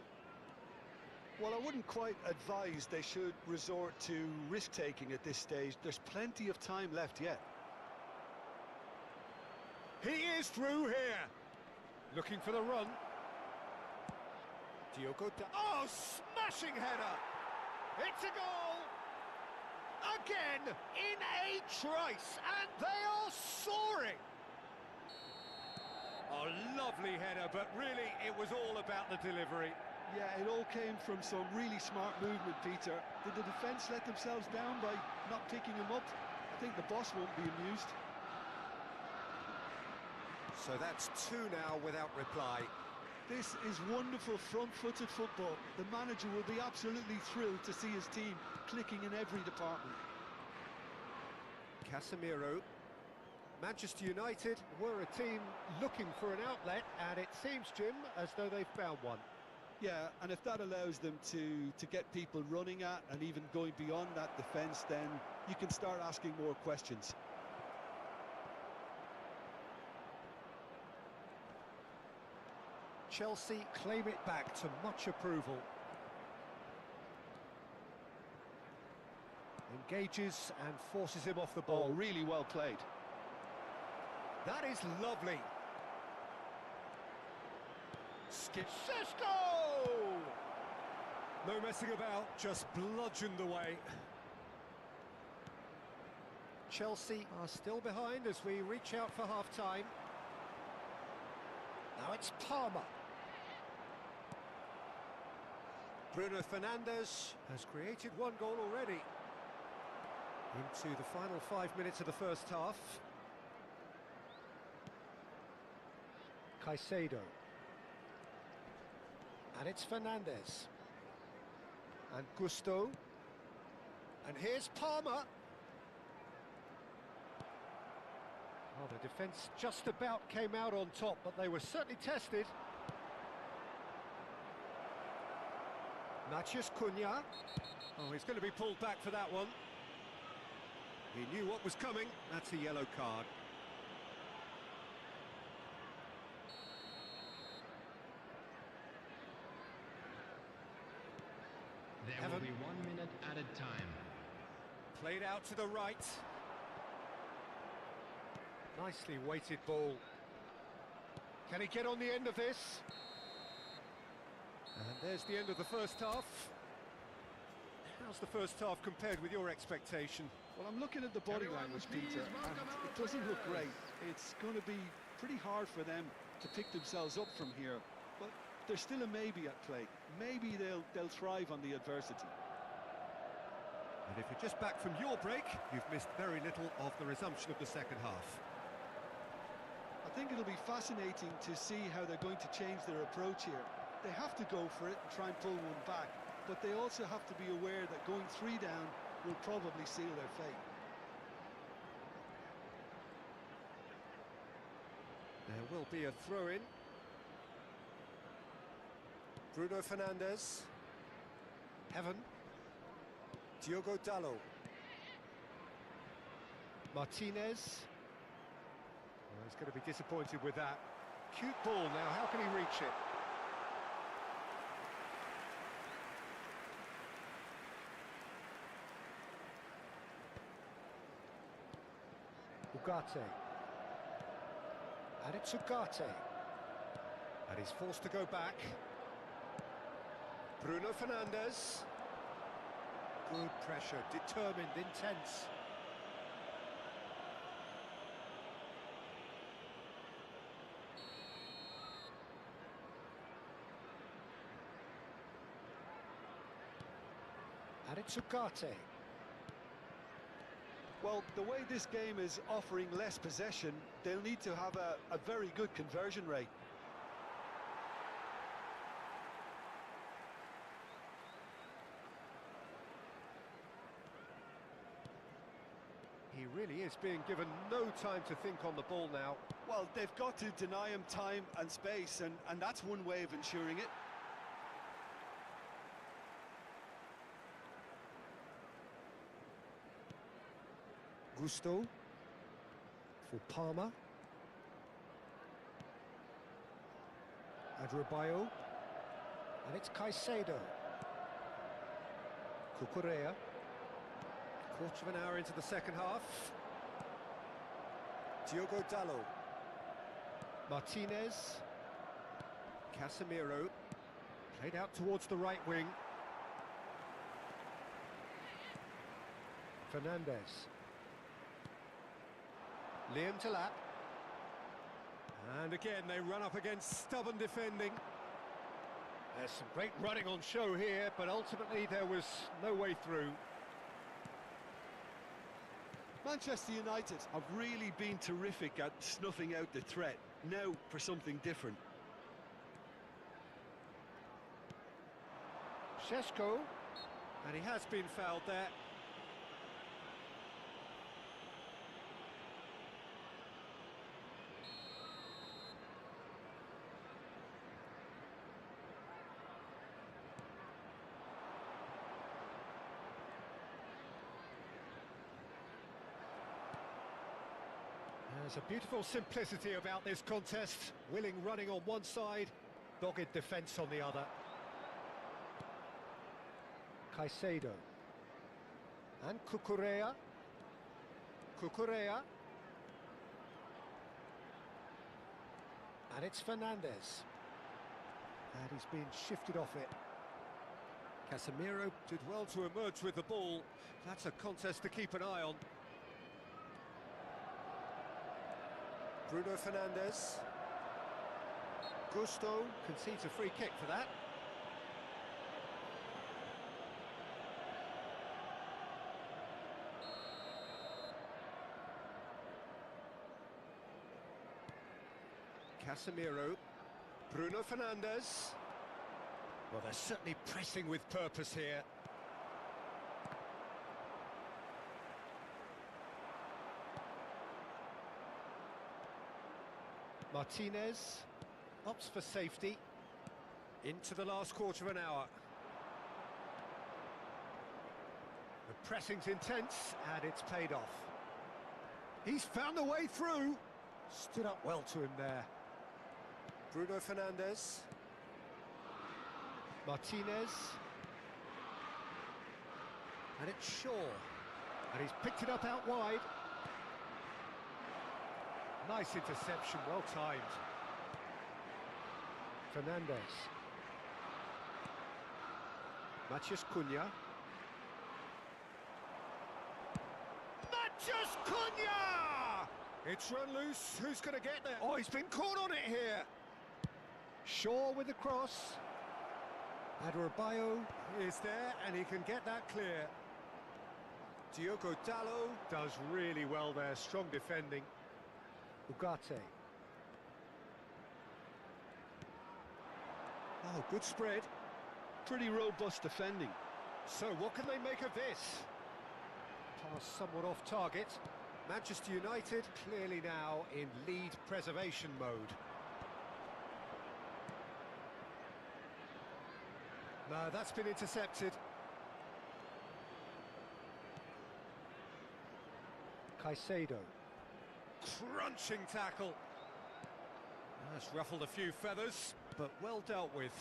Well, I wouldn't quite advise they should resort to risk-taking at this stage. There's plenty of time left yet. He is through here. Looking for the run. Oh, smashing header. It's a goal. Again, in a trice, and they are soaring. Oh, lovely header, but really it was all about the delivery. Yeah, it all came from some really smart movement, Peter. Did the defence let themselves down by not picking him up? I think the boss won't be amused. So that's two now without reply. This is wonderful front-footed football. The manager will be absolutely thrilled to see his team clicking in every department. Casemiro. Manchester United were a team looking for an outlet, and it seems, Jim, as though they've found one. Yeah, and if that allows them to get people running at and even going beyond that defence, then you can start asking more questions. Chelsea claim it back to much approval. Engages and forces him off the ball. Oh, really well played. That is lovely. Skip Sesko! No messing about, just bludgeoned away. Chelsea are still behind as we reach out for half-time. Now it's Palmer. Bruno Fernandes has created one goal already. Into the final 5 minutes of the first half. Caicedo. And it's Fernandes. And Gusto. And here's Palmer. Oh, the defence just about came out on top, but they were certainly tested. Matheus Cunha. Oh, he's going to be pulled back for that one. He knew what was coming. That's a yellow card. There will be 1 minute added time. Played out to the right. Nicely weighted ball. Can he get on the end of this? And there's the end of the first half. How's the first half compared with your expectation? Well, I'm looking at the body language, Peter, and it doesn't look great. It's going to be pretty hard for them to pick themselves up from here, but there's still a maybe at play. Maybe they'll thrive on the adversity. And if you're just back from your break, you've missed very little of the resumption of the second half. I think it'll be fascinating to see how they're going to change their approach here. They have to go for it and try and pull one back, but they also have to be aware that going 3 down will probably seal their fate. There will be a throw-in. Bruno Fernandes. Heaven. Diogo Dalot. Martinez. Well, he's going to be disappointed with that. Cute ball now, how can he reach it? Ugarte. And it's Ugarte. And he's forced to go back. Bruno Fernandes. Good pressure, determined, intense. And it's Ugarte. Well, the way this game is offering less possession, they'll need to have a very good conversion rate. He really is being given no time to think on the ball now. Well, they've got to deny him time and space, and that's one way of ensuring it. Gusto for Palmer. Adrabayo. And it's Caicedo. Cucurella. Quarter of an hour into the second half. Diogo Dalot. Martinez. Casemiro. Played out towards the right wing. Fernandes. Liam Delap. And again, they run up against stubborn defending. There's some great running on show here, but ultimately there was no way through. Manchester United have really been terrific at snuffing out the threat. Now for something different. Šeško, and he has been fouled there. There's a beautiful simplicity about this contest. Willing running on one side, dogged defence on the other. Caicedo. And Cucurella. Cucurella. And it's Fernandes. And he's been shifted off it. Casemiro did well to emerge with the ball. That's a contest to keep an eye on. Bruno Fernandes. Gusto concedes a free kick for that. Casemiro. Bruno Fernandes. Well, they're certainly pressing with purpose here. Martinez opts for safety. Into the last quarter of an hour. The pressing's intense and it's paid off. He's found a way through. Stood up well to him there. Bruno Fernandes. Martinez. And it's Shaw. And he's picked it up out wide. Nice interception, well timed. Fernandes. Matheus Cunha. Matheus Cunha! It's run loose, who's going to get there? Oh, he's been caught on it here. Shaw with the cross. Adrabayo is there and he can get that clear. Diogo Dalot does really well there, strong defending. Ugarte. Oh, good spread. Pretty robust defending. So what can they make of this? Pass somewhat off target. Manchester United clearly now in lead preservation mode. No, that's been intercepted. Caicedo. Crunching tackle. That's ruffled a few feathers, but well dealt with.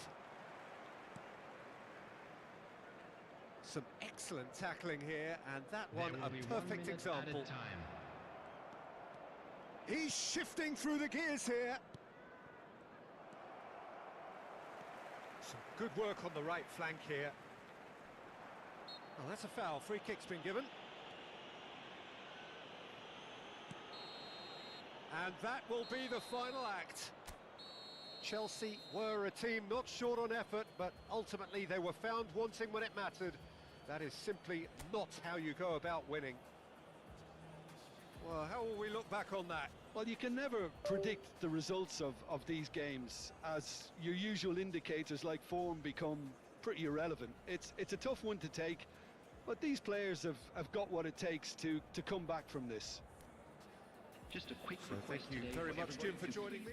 Some excellent tackling here, and that one a perfect example. He's shifting through the gears here. Some good work on the right flank here. Oh, that's a foul. Free kick's been given. And that will be the final act. Chelsea were a team not short on effort, but ultimately they were found wanting when it mattered. That is simply not how you go about winning. Well, how will we look back on that? Well, you can never predict the results of these games, as your usual indicators like form become pretty irrelevant. It's a tough one to take, but these players have got what it takes to come back from this. Just a quick So thank you very much, Jim, for joining me.